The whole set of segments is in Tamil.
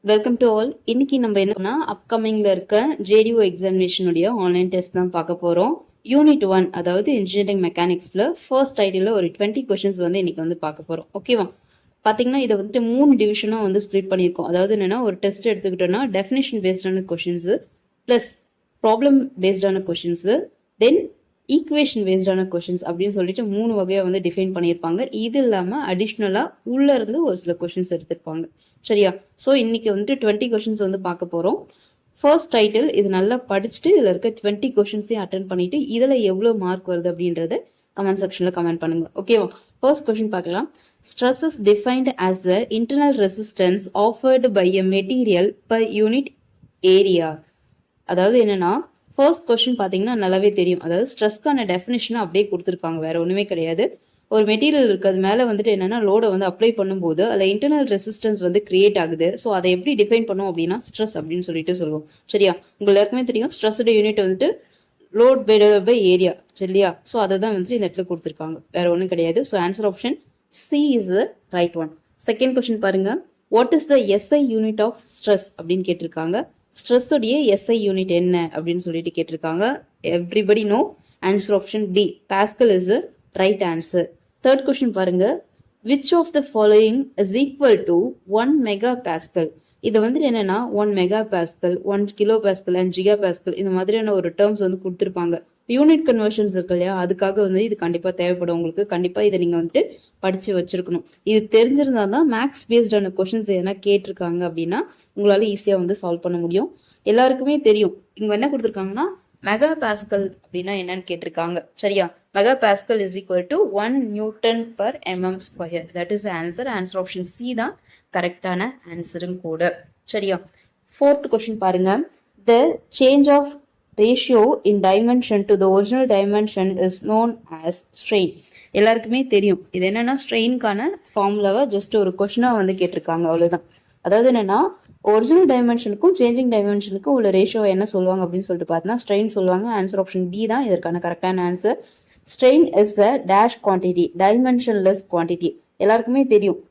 Welcome to all. இன்னைக்கு நம்ம என்னன்னா அப்கமிங்ல இருக்க ஜேடிஓ எக்ஸாமினேஷனுடைய ஆன்லைன் டெஸ்ட் தான் பார்க்க போறோம். யூனிட் 1 அதாவது இன்ஜினியரிங் மெக்கானிக்ஸ்ல ஃபர்ஸ்ட் டைட்டில் ஒரு 20 கொஸ்டின்ஸ் வந்து இன்னைக்கு வந்து பார்க்க போறோம். ஓகேவா? பாத்தீங்கன்னா இதை வந்துட்டு 3 டிவிஷனா வந்து ஸ்ப்ளிட் பண்ணியிருக்கோம். அதாவது என்னன்னா ஒரு டெஸ்ட் எடுத்துக்கிட்டோம்னா டெஃபினேஷன் பேஸ்டான கொஸ்டின்ஸ் பிளஸ் ப்ராப்ளம் பேஸ்டான கொஸ்டின்ஸ் தென் ஈக்குவேஷன் பேஸ்டான கொஸ்டின்ஸ் அப்படின்னு சொல்லிட்டு 3 வகையா வந்து டிஃபைன் பண்ணியிருப்பாங்க. இது இல்லாம அடிஷ்னலா உள்ள இருந்து ஒரு சில கொஸ்டின்ஸ் எடுத்திருப்பாங்க. சரியா? ஸோ இன்னைக்கு வந்துட்டு 20 கொஸ்டின்ஸ் வந்து பார்க்க போறோம். ஃபர்ஸ்ட் டைட்டில் இது நல்லா படிச்சுட்டு இதுல இருக்க 20 கொஸ்டின்ஸையும் அட்டன் பண்ணிட்டு இதுல எவ்வளவு மார்க் வருது அப்படின்றத கமெண்ட் செக்ஷன்ல கமெண்ட் பண்ணுங்க. ஓகேவா? ஃபர்ஸ்ட் கொஸ்டின் பார்க்கலாம். Stress is defined as the internal resistance offered by a material per unit area. அதாவது என்னன்னா ஃபர்ஸ்ட் கொஸ்டின் பார்த்தீங்கன்னா நல்லாவே தெரியும். அதாவது ஸ்ட்ரெஸ்க்கான டெஃபினிஷனை அப்படியே கொடுத்துருக்காங்க, வேற ஒன்றுமே கிடையாது. ஒரு மெட்டீரியல் இருக்கு, அது மேலே வந்துட்டு என்னன்னா லோடை வந்து அப்ளை பண்ணும்போது அதில் இன்டர்னல் ரெசிஸ்டன்ஸ் வந்து கிரியேட் ஆகுது. ஸோ அதை எப்படி டிஃபைன் பண்ணும் அப்படின்னா ஸ்ட்ரெஸ் அப்படின்னு சொல்லிட்டு சொல்லுவோம். சரியா? உங்களுக்கு எல்லாருக்குமே தெரியும் ஸ்ட்ரெஸ்ஸோட யூனிட் வந்துட்டு லோட் பை ஏரியா. சரியா? ஸோ அதை தான் வந்துட்டு இந்த இடத்துல கொடுத்துருக்காங்க, வேற ஒன்றும் கிடையாது. So answer option c is the right one. Second question பாருங்க. What is the SI unit of stress அப்படின்னு கேட்டிருக்காங்க. ஸ்ட்ரெஸ் உடைய எஸ்ஐ யூனிட் என்ன அப்படின்னு சொல்லிட்டு கேட்டிருக்காங்க. Everybody know. Answer option d, pascal is the right answer. Third question பாருங்க. Which of the following is equal to 1 mega pascal. இது வந்துட்டு என்னன்னா 1 mega pascal, 1 kilo pascal and giga pascal இந்த மாதிரியான ஒரு டேர்ம்ஸ் வந்து கொடுத்துருப்பாங்க. யூனிட் கன்வர்ஷன்ஸ் இருக்கு இல்லையா, அதுக்காக வந்து இது கண்டிப்பா தேவைப்படும் உங்களுக்கு. கண்டிப்பா இதை நீங்க வந்துட்டு படிச்சு வச்சிருக்கணும். இது தெரிஞ்சிருந்தா தான் மேக்ஸ் பேஸ்டான கொஸ்டின்ஸ் எதனா கேட்டிருக்காங்க அப்படின்னா உங்களால ஈஸியா வந்து சால்வ் பண்ண முடியும். எல்லாருக்குமே தெரியும் இங்க என்ன கொடுத்துருக்காங்கன்னா மெகா பாஸ்கல் அப்படின்னா என்னன்னு கேட்டிருக்காங்க. சரியா? Mega pascal is equal to 1 newton per mm square. That is answer. Answer option c தான் கரெக்டான ஆன்சரும் கூட. சரியா? ஃபோர்த் கொஸ்டின் பாருங்க. The change of ratio in dimension to the original dimension is known as strain. எல்லாருக்குமே தெரியும் இது என்னன்னா ஸ்ட்ரெயின்கான ஃபார்முலாவை ஜஸ்ட் ஒரு கொஸ்டினா வந்து கேட்டிருக்காங்க, அவ்வளவுதான். அதாவது என்னன்னா ஒரிஜினல் டைமென்ஷனுக்கும் சேஞ்சிங் டைமென்ஷனுக்கும் உள்ள ரேஷியோ என்ன சொல்லுவாங்க அப்படின்னு சொல்லிட்டு பார்த்தீங்கன்னா ஸ்ட்ரெயின் சொல்லுவாங்க. ஆன்சர் ஆப்ஷன் பி தான் இதற்கான கரெக்டான answer. Strain is a dash quantity, dimensionless quantity. எல்லாருக்குமே தெரியும்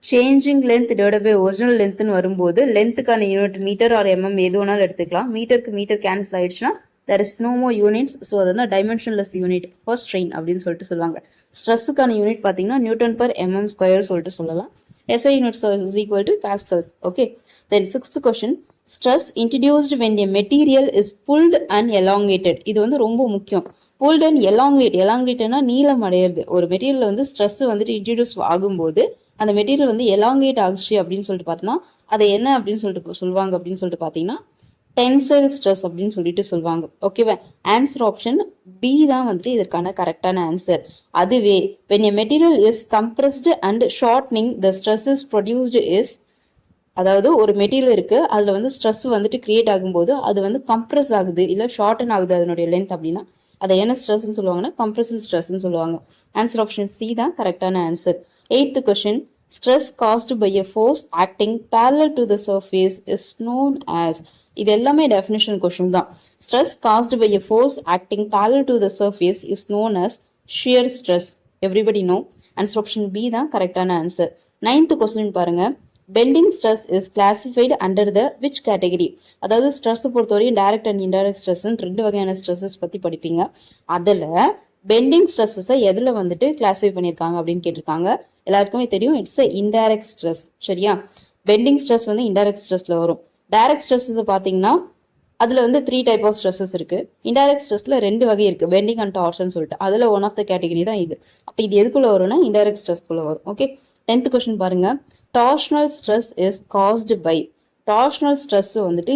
changing length divide by original லென்த்னு வரும்போது லென்த்துக்கான யூனிட் மீட்டர் ஆர் mm எது வேணாலும் எடுத்துக்கலாம். மீட்டருக்கு மீட்டர் கேன்சல் ஆயிடுச்சுன்னா there is no more units. So அது டைமென்ஷன்லெஸ் யூனிட் ஃபார் ஸ்ட்ரெயின் அப்படின்னு சொல்லிட்டு சொல்லுவாங்க. ஸ்ட்ரெஸ்ஸுக்கான யூனிட் பார்த்தீங்கன்னா நியூட்டன் பர் mm ஸ்கொயர் சொல்லிட்டு சொல்லலாம். SI units is equal to pascals. Okay. Then sixth question. Stress introduced when a material is pulled and elongated. இது வந்து ரொம்ப முக்கியம். pulled and elongate. elongateனா நீளம் அடையிறது. ஒரு மெட்டீரியல் வந்து ஸ்ட்ரெஸ் வந்துட்டு இன்ட்ரடியூஸ் ஆகும்போது அந்த மெட்டீரியல் வந்து எலாங்கேட் ஆகுச்சு அப்படின்னு சொல்லிட்டு பார்த்தோம்னா அதை என்ன அப்படின்னு சொல்லிட்டு சொல்லுவாங்க அப்படின்னு சொல்லிட்டு பார்த்தீங்கன்னா டென்சைல் ஸ்ட்ரெஸ் அப்படின்னு சொல்லிட்டு சொல்லுவாங்க. ஓகேவா? ஆன்சர் ஆப்ஷன் பி தான் வந்துட்டு இதற்கான கரெக்டான ஆன்சர். அதுவே when a material is compressed and shortening the stress is produced is, அதாவது ஒரு மெட்டீரியல் இருக்கு அதுல வந்து ஸ்ட்ரெஸ் வந்துட்டு கிரியேட் ஆகும்போது அது வந்து கம்ப்ரஸ் ஆகுது இல்ல ஷார்டன் ஆகுது அதனுடைய லென்த் அப்படின்னா அதை என்ன ஸ்ட்ரெஸ்ன்னு சொல்லுவாங்கன்னா கம்ப்ரசிவ் ஸ்ட்ரெஸ்ன்னு சொல்லுவாங்க. ஆன்சர் ஆப்ஷன் சி தான் கரெக்டான answer. Eighth question. Stress caused by a force acting parallel to the surface is known as. இது எல்லாமே டெஃபினிஷன் கொஸ்டின் தான். Stress caused by a force acting parallel to the surface is known as shear stress. Everybody know. Answer option B தான் கரெக்டான ஆன்சர். Ninth question பாருங்க. Bending stress is classified under the which category? அதாவது ஸ்ட்ரெஸ் பொறுத்தவரையும் டைரக்ட் அண்ட் இன்டைரக்ட் ஸ்ட்ரெஸ் ரெண்டு வகையான ஸ்ட்ரெஸ்ஸஸ் பத்தி படிப்பீங்க. அதுல பெண்டிங் ஸ்ட்ரெஸ்ஸை எதுல வந்துட்டு கிளாஸிஃபை பண்ணியிருக்காங்க அப்படின்னு கேட்டிருக்காங்க. எல்லாருக்குமே தெரியும் இட்ஸ் இன்டைரக்ட் ஸ்ட்ரெஸ். சரியா? பெண்டிங் ஸ்ட்ரெஸ் வந்து இன்டைரக்ட் ஸ்ட்ரெஸ்ல வரும். டைரக்ட் ஸ்ட்ரெஸ் பாத்தீங்கன்னா அதுல வந்து 3 டைப் ஆஃப் ஸ்ட்ரெஸ்ஸஸ் இருக்கு. இன்டைரக்ட் ஸ்ட்ரெஸ்ல 2 வகை இருக்கு, பெண்டிங் அண்ட் டார்ஷன் சொல்லிட்டு. அதுல ஒன் ஆஃப் த கேட்டகரி தான் இது. அப்ப இது எதுக்குள்ள வரும்னா இன்டைரக்ட் ஸ்ட்ரெஸ்க்குள்ள வரும். ஓகே. 10th கொஸ்டின் பாருங்க. Torsional stress is caused by. Torsional stress வந்துட்டு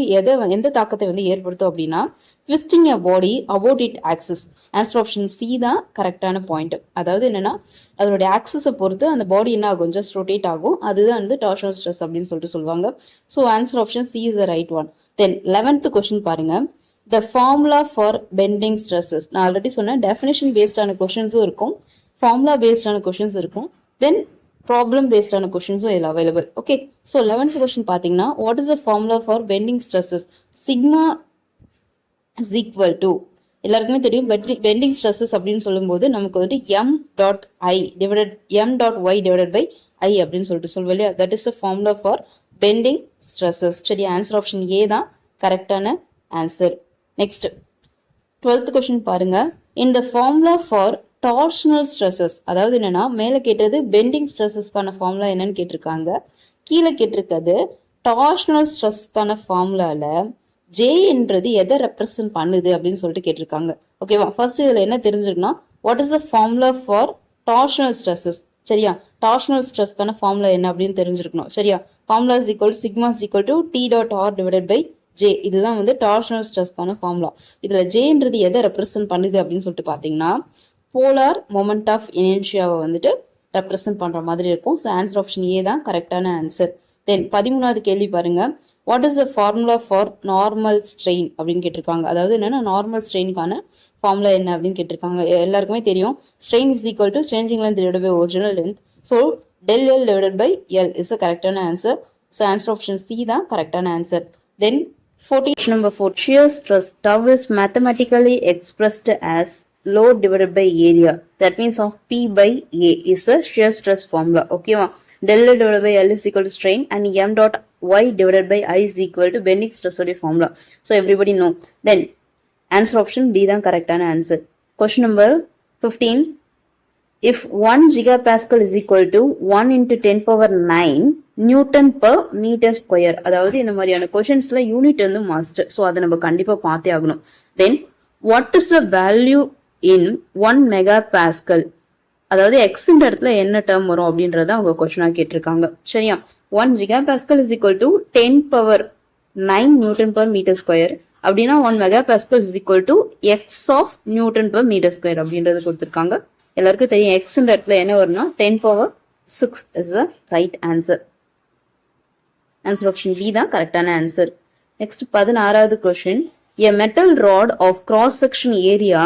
எந்த தாக்கத்தை வந்து ஏற்படுத்தும் அப்படின்னா twisting a body about its axis. Answer option c தான் கரெக்டான பாயிண்ட். அதாவது என்னன்னா அதோடைய ஆக்சஸை பொறுத்து அந்த பாடி என்ன ஆகும், ஜஸ்ட் ரொட்டேட் ஆகும். அதுதான் வந்து டார்ஷனல் ஸ்ட்ரெஸ் அப்படின்னு சொல்லிட்டு சொல்லுவாங்க. So answer option c is the right one. Then 11th question பாருங்க. The formula for bending stresses. நான் ஆல்ரெடி சொன்னேன் டெஃபினேஷன் பேஸ்டான கொஸ்டின்ஸும் இருக்கும், ஃபார்முலா பேஸ்டான கொஸ்டின்ஸ் இருக்கும், தென் ப்ராப்ளம் பேஸ்டான கொஸ்டின்ஸும் இதில் available. Okay. So 11th question பார்த்தீங்கன்னா what is the formula for bending stresses? Sigma is equal to, எல்லாருக்குமே தெரியும் பெண்டிங் ஸ்ட்ரெஸ்ஸஸ் அப்படின்னு சொல்லும்போது நமக்கு வந்துட்டு m.i divided m.y divided by I அப்படின்னு சொல்லிட்டு சொல்லுவோம் இல்லையா, that is the formula for bending stresses. சரி, ஆன்சர் ஆப்ஷன் ஏ தான் கரெக்டான ஆன்சர். நெக்ஸ்ட் 12th கொஸ்டின் பாருங்க. இந்த ஃபார்முலா ஃபார் டார்ஷனல் ஸ்ட்ரெஸ்ஸஸ், அதாவது என்னன்னா மேலே கேட்டது பெண்டிங் ஸ்ட்ரெஸ்ஸஸ்க்கான ஃபார்முலா என்னன்னு கேட்டிருக்காங்க, கீழே கேட்டிருக்கிறது டார்ஷனல் ஸ்ட்ரெஸ்க்கான ஃபார்முலால ஜே என்றது எதை ரெப்ரசன்ட் பண்ணுது அப்படின்னு சொல்லிட்டு கேட்டிருக்காங்க. ஓகேவா, ஃபர்ஸ்ட் இதுல என்ன தெரிஞ்சுக்கணும், what is the formula for torsional stresses. சரியா, டார்ஷனல் ஸ்ட்ரெஸ்க்கான ஃபார்முலா என்ன அப்படின்னு தெரிஞ்சிருக்கணும். சரியா, formula is equal sigma is equal to t dot r divided by j. இதுதான் வந்து டார்ஷனல் ஸ்ட்ரெஸ்க்கான ஃபார்முலா. இதுல ஜேன்றது எதை ரெப்ரசென்ட் பண்ணுது அப்படின்னு சொல்லிட்டு பாத்தீங்கன்னா போலார் மொமெண்ட் ஆஃப் இனர்ஷியாவை வந்துட்டு ரெப்ரசென்ட் பண்ற மாதிரி இருக்கும். ஸோ ஆன்சர் ஆப்ஷன் ஏ தான் கரெக்டான ஆன்சர். தென் 13வது கேள்வி பாருங்க. What is the formula for normal strain அப்படின்னு கேட்டிருக்காங்க. அதாவது என்னன்னா நார்மல் ஸ்ட்ரெயினுக்கான ஃபார்முலா என்ன அப்படின்னு கேட்டிருக்காங்க. எல்லாருக்குமே தெரியும், strain is equal to changing length divided by original length. So del L divided by L is the correct answer. So answer option C தான் கரெக்டான answer. Then 14 number 4, shear stress tau is mathematically expressed as load divided by area. That means of P by A is a shear stress formula. Okay va, del L divided by L is equal to strain and m dot y divided by I is equal to bending stress formula. So everybody know. Then answer option B தான் கரெக்டான answer. Question number 15. If 1 gigapascal is equal to 1 into 10 power 9 Newton per meter square, அதாவது இந்த மாதிரியான கொஷின்ஸ்ல யூனிட் வந்து மஸ்ட். ஸோ அதை நம்ம கண்டிப்பா பார்த்தே ஆகணும். Then what is the value in 1 மெகாபாஸ்கல், அதாவது எக்ஸ்ன்ற இடத்துல என்ன டேர்ம் வரும் அப்படின்றத அவங்க கொஸ்டினா கேட்டிருக்காங்க. சரியா, 1 gigapascal is equal to 10 power 9 Newton per meter square. அப்படின்னா 1 மெகாபாஸ்கல் is equal to x of Newton per meter square அப்படின்றது கொடுத்துருக்காங்க. எல்லாருக்கும் தெரியும் எக்ஸ்ன்ற இடத்துல என்ன வரும்னா 10 power 6 is the right answer. Answer option B தான் கரெக்டான ஆன்சர். நெக்ஸ்ட் 16வது question. A metal rod of cross section area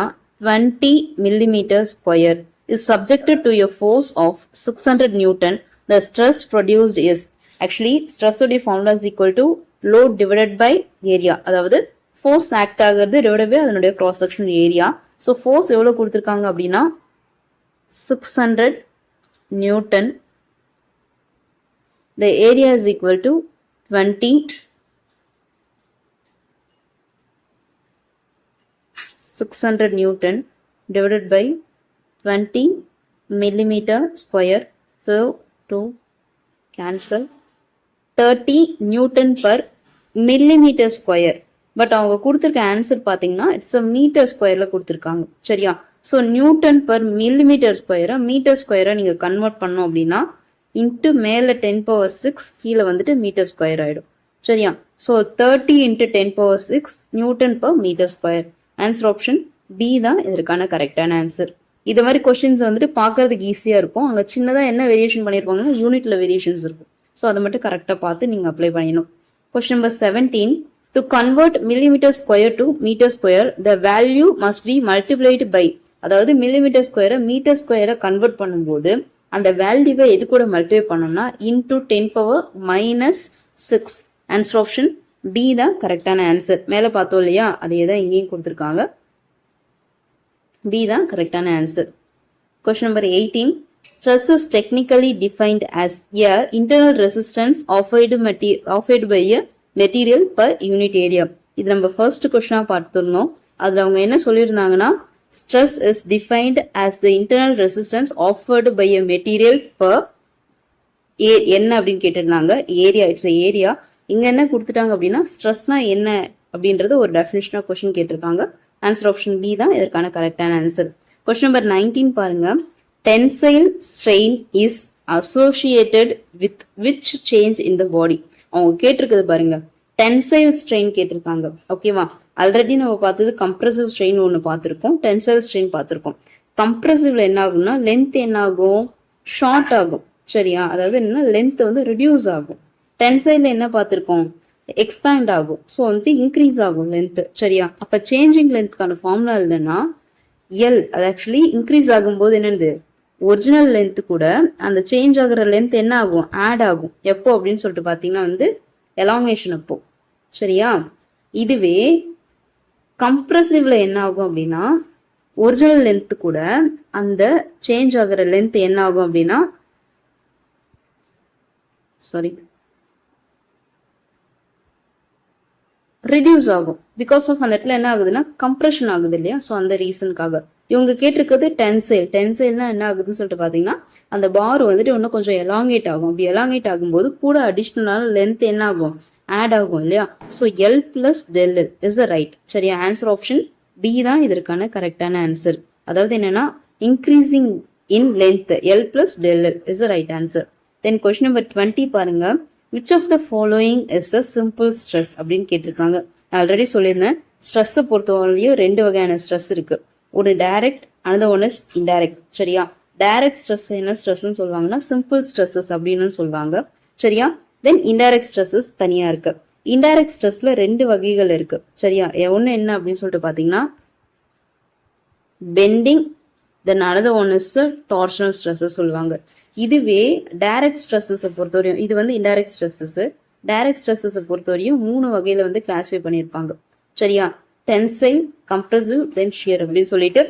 20 millimeter square is subjected to a force of 600 Newton. The stress produced is, actually stress உடைய formula is equal to load divided by area. அதாவது force act ஆகிறது divided by அதனுடைய cross section area. So force எவ்வளவு கொடுத்திருக்காங்க அப்படின்னா 600 Newton. The area is equal to 20 600 Newton divided by 20 millimeter square. So to cancel 30 Newton per millimeter square. But அவங்க கொடுத்துருக்க ஆன்சர் பார்த்தீங்கன்னா இட்ஸ் அ மீட்டர் ஸ்கொயர்ல கொடுத்துருக்காங்க. சரியா, ஸோ நியூட்டன் பர் மில்லிமீட்டர் ஸ்கொயரா மீட்டர் ஸ்கொயரா நீங்க கன்வெர்ட் பண்ணோம் அப்படின்னா இன்ட்டு மேலே 10 power 6 கீழே வந்துட்டு மீட்டர் ஸ்கொயர் ஆயிடும். சரியா, so 30 into 10 power 6 newton per metre square. Answer option b தான் இதற்கான கரெக்டான ஆன்சர். இது மாதிரி கொஸ்டின்ஸ் வந்துட்டு பார்க்கறதுக்கு ஈஸியாக இருக்கும். அங்கே சின்னதாக என்ன வேரியேஷன் பண்ணியிருப்பாங்கன்னா யூனிட்ல வேரியேஷன்ஸ் இருக்கும். ஸோ அதை மட்டும் கரெக்டாக பார்த்து நீங்கள் அப்ளை பண்ணிடணும். Question number 17. To convert millimeter square to meter square, the value must be multiplied by, அதாவது மில்லிமீட்டர் ஸ்கொயரை மீட்டர் ஸ்கொயரை கன்வெர்ட் பண்ணும்போது அந்த வேல்யூவை எது கூட மல்டிப்ளை பண்ணோம்னா into 10 power -6. Answer option b தான் கரெக்டான ஆன்சர். மேலே பார்த்தோம் இல்லையா, அதே தான் இங்கேயும் கொடுத்துருக்காங்க. பி தான் கரெக்டான answer. Question number 18. Stress is technically defined as a internal resistance offered by a material per unit area. இது நம்ம ஃபர்ஸ்ட் கொஸ்டினா பார்த்துருந்தோம். அதில் அவங்க என்ன சொல்லியிருந்தாங்கன்னா stress is defined as the internal resistance offered by a material per என்ன அப்படின்னு கேட்டிருந்தாங்க. Area, it's area. இங்க என்ன கொடுத்துட்டாங்க அப்படின்னா ஸ்ட்ரெஸ்னா என்ன அப்படின்றது ஒரு டெஃபினிஷனாக கொஸ்டின் கேட்டிருக்காங்க. ஆன்சர் ஆப்ஷன் பி தான் இதற்கான கரெக்டான ஆன்சர். கொஸ்டின் நம்பர் 19 பாருங்க. Tensile strain is associated with which change in the body? அவங்க கேட்டிருக்குது பாருங்க, டென்சைல் ஸ்ட்ரெயின் கேட்டிருக்காங்க. ஓகேவா, ஆல்ரெடி நம்ம பார்த்தது கம்ப்ரசிவ் ஸ்ட்ரெயின் ஒன்று பார்த்துருக்கோம், டென்சைல் ஸ்ட்ரெயின் பார்த்துருக்கோம். கம்ப்ரசிவ்ல என்ன ஆகும்னா லென்த் என்ன ஆகும், ஷார்ட் ஆகும். சரியா, அதாவது என்ன லென்த் வந்து ரிடியூஸ் ஆகும். டென்சைல்ல என்ன பார்த்துருக்கோம், எக்ஸ்பேண்ட் ஆகும். ஸோ வந்து இன்க்ரீஸ் ஆகும் லென்த். சரியா, அப்போ சேஞ்சிங் லென்த்க்கான ஃபார்முலா இல்லைன்னா எல், அது ஆக்சுவலி இன்க்ரீஸ் ஆகும்போது என்னது ஒரிஜினல் லென்த் கூட அந்த சேஞ்ச் ஆகுற லென்த் என்ன ஆகும், ஆட் ஆகும். எப்போ அப்படின்னு சொல்லிட்டு பார்த்தீங்கன்னா வந்து எலாங்கேஷன் அப்போ. சரியா, இதுவே கம்ப்ரசிவ்ல என்ன ஆகும் அப்படின்னா ஒரிஜினல் லென்த் கூட அந்த சேஞ்ச் ஆகுற லென்த் என்ன ஆகும் அப்படின்னா சாரி ரிடியூஸ் ஆகும். பிகாஸ் ஆஃப் அந்த இடத்துல என்ன ஆகுதுன்னா கம்ப்ரெஷன் ஆகுது இல்லையா? ஸோ அந்த ரீசனுக்காக இவங்க கேட்டிருக்கிறது டென்சைல். டென்சைல்னா என்ன ஆகுதுன்னு சொல்லிட்டு பார்த்தீங்கன்னா அந்த பார் வந்துட்டு இன்னும் கொஞ்சம் எலாங்கேட் ஆகும். அப்படி எலாங்கேட் ஆகும்போது கூட அடிஷ்னலான லென்த் என்ன ஆகும்? ஆட் ஆகும் இல்லையா? So l plus del l is a right. சரியா? ஆன்சர் ஆப்ஷன் பி தான் இதற்கான கரெக்டான ஆன்சர். அதாவது என்னன்னா increasing in length l plus del l is a right answer. Then question number 20 பாருங்க. Which of the following is a simple stress அப்படின்னு கேட்டிருக்காங்க. ஆல்ரெடி சொல்லியிருந்தேன், ஸ்ட்ரெஸ்ஸை பொறுத்தவரையிலையும் 2 வகையான ஸ்ட்ரெஸ் இருக்கு. ஒன்று direct, another one is indirect. சரியா? டைரக்ட் ஸ்ட்ரெஸ் என்ன ஸ்ட்ரெஸ்ன்னு சொல்லுவாங்கன்னா சிம்பிள் ஸ்ட்ரெஸ்ஸஸ் அப்படின்னு சொல்லுவாங்க. சரியா? தென் இன்டைரக்ட் ஸ்ட்ரெஸ்ஸஸ் தனியா இருக்கு. இன்டைரக்ட் ஸ்ட்ரெஸ்ல 2 வகைகள் இருக்கு. சரியா? ஒன்று என்ன அப்படின்னு சொல்லிட்டு பார்த்தீங்கன்னா bending, then another one is torsional stresses சொல்லுவாங்க. இதுவே டைரக்ட் ஸ்ட்ரெஸ்ஸஸை பொறுத்தவரையும் இது வந்து இன்டைரக்ட் ஸ்ட்ரெஸ்ஸஸ். டைரக்ட் ஸ்ட்ரெஸ்ஸஸை பொறுத்தவரையும் 3 வகையில வந்து கிளாஸிஃபை பண்ணியிருப்பாங்க. சரியா? டென்சைல், கம்ப்ரசிவ், தென் ஷியர் அப்படின்னு சொல்லிட்டு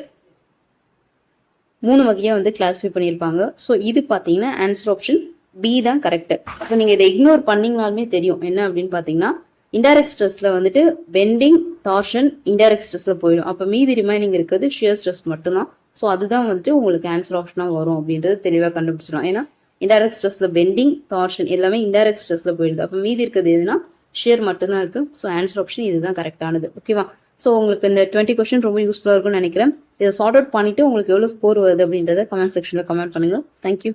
3 வகையா வந்து கிளாஸிஃபை பண்ணியிருப்பாங்க. ஸோ இது பார்த்தீங்கன்னா ஆன்சர் ஆப்ஷன் பி தான் கரெக்ட். இப்போ நீங்க இதை இக்னோர் பண்ணீங்கனாலுமே தெரியும் என்ன அப்படின்னு பார்த்தீங்கன்னா இன்டைரக்ட் ஸ்ட்ரெஸ்ல வந்துட்டு பெண்டிங், டார்ஷன் இன்டைரக்ட் ஸ்ட்ரெஸ்ல போயிடும். அப்போ மீதி ரிமைனிங் இருக்கிறது ஷியர் ஸ்ட்ரெஸ் மட்டும்தான். ஸோ அதுதான் வந்துட்டு உங்களுக்கு ஆன்சர் ஆப்ஷனாக வரும் அப்படின்றது தெளிவாக கண்டுபிடிச்சிடும். ஏன்னா இன்டைரக்ட் ஸ்ட்ரெஸ்ல பெண்டிங், டார்ஷன் எல்லாமே இன்டைரக்ட் ஸ்ட்ரெஸ்ல போயிடுது. அப்போ மீதி இருக்கிறது எதுனா ஷியர் மட்டும்தான் இருக்கு. ஸோ ஆன்சர் ஆப்ஷன் இதுதான் கரெக்டானது. ஓகேவா? ஸோ உங்களுக்கு இந்த 20 கொஸ்டின் ரொம்ப யூஸ்ஃபுல்லாக இருக்கும்னு நினைக்கிறேன். இதை சார்ட் அவுட் பண்ணிட்டு உங்களுக்கு எவ்வளோ ஸ்கோர் வருது அப்படின்றத கமெண்ட் செக்ஷனில் கமெண்ட் பண்ணுங்க. தேங்க்யூ.